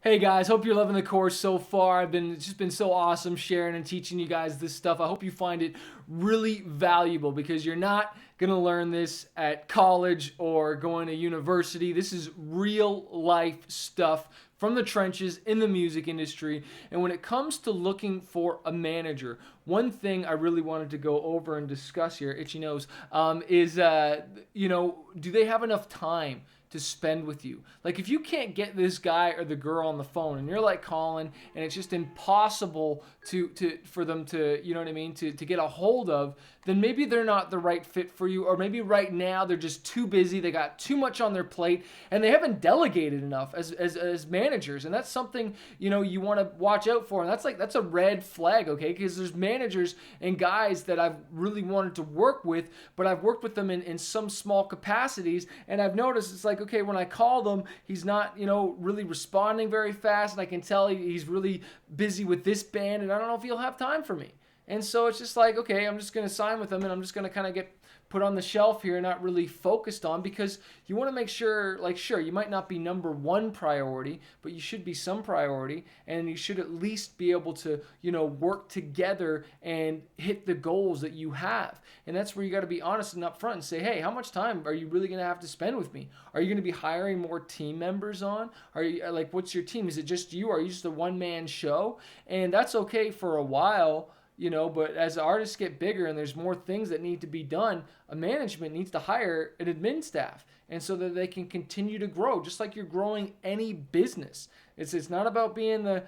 Hey guys, hope you're loving the course so far. It's just been so awesome sharing and teaching you guys this stuff. I hope you find it really valuable because you're not going to learn this at college or going to university. This is real life stuff from the trenches in the music industry. And when it comes to looking for a manager, one thing I really wanted to go over and discuss here, itchy nose, is do they have enough time to spend with you? Like, if you can't get this guy or the girl on the phone and you're like calling and it's just impossible to for them to, you know what I mean, to get a hold of, then maybe they're not the right fit for you, or maybe right now they're just too busy, they got too much on their plate, and they haven't delegated enough as managers. And that's something, you want to watch out for. And that's a red flag, okay? Because there's managers and guys that I've really wanted to work with, but I've worked with them in some small capacities, and I've noticed it's like, okay, when I call them, he's not, really responding very fast, and I can tell he's really busy with this band, and I don't know if he'll have time for me. And so it's just like, okay, I'm just going to sign with them, and I'm just going to kind of get put on the shelf here, not really focused on, because you want to make sure, like, sure, you might not be number one priority, but you should be some priority, and you should at least be able to, work together and hit the goals that you have. And that's where you got to be honest and upfront and say, hey, how much time are you really going to have to spend with me? Are you going to be hiring more team members on? Are you, like, what's your team? Is it just you? Are you just a one-man show? And that's okay for a while, but as artists get bigger and there's more things that need to be done, a management needs to hire an admin staff, and so that they can continue to grow, just like you're growing any business. It's not about being the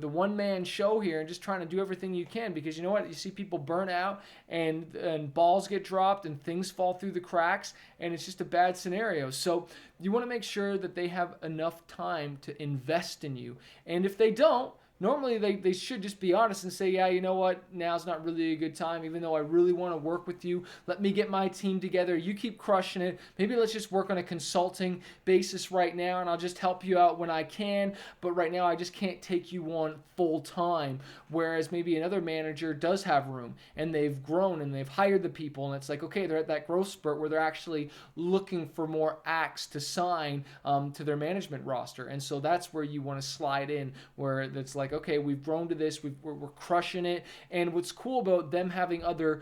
one man show here and just trying to do everything you can, because you know what, you see people burn out, and balls get dropped and things fall through the cracks, and it's just a bad scenario. So you want to make sure that they have enough time to invest in you, and if they don't, normally they should just be honest and say, yeah, you know what, now's not really a good time, even though I really want to work with you. Let me get my team together. You keep crushing it. Maybe let's just work on a consulting basis right now, and I'll just help you out when I can. But right now, I just can't take you on full time. Whereas maybe another manager does have room, and they've grown and they've hired the people, and it's like, okay, they're at that growth spurt where they're actually looking for more acts to sign to their management roster. And so that's where you want to slide in, where it's like, okay, we've grown to this, we're crushing it. And what's cool about them having other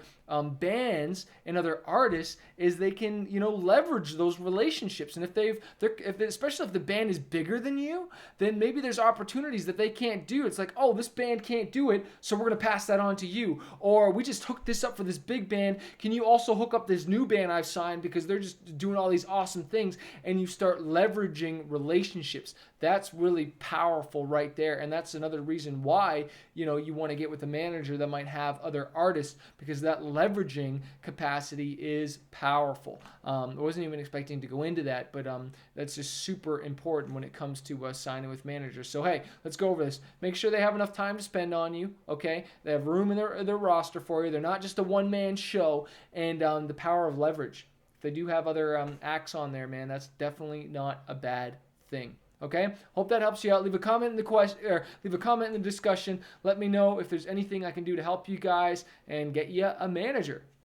bands and other artists is they can, leverage those relationships. And especially if the band is bigger than you, then maybe there's opportunities that they can't do. It's like, oh, this band can't do it, so we're gonna pass that on to you. Or we just hooked this up for this big band. Can you also hook up this new band I've signed, because they're just doing all these awesome things? And you start leveraging relationships. That's really powerful right there. And that's another reason why, you want to get with a manager that might have other artists, because that leveraging capacity is powerful. I wasn't even expecting to go into that, but that's just super important when it comes to signing with managers. So, hey, let's go over this. Make sure they have enough time to spend on you, okay? They have room in their roster for you. They're not just a one-man show. And the power of leverage. If they do have other acts on there, man, that's definitely not a bad thing. Okay, hope that helps you out. Leave a comment in the leave a comment in the discussion. Let me know if there's anything I can do to help you guys and get you a manager.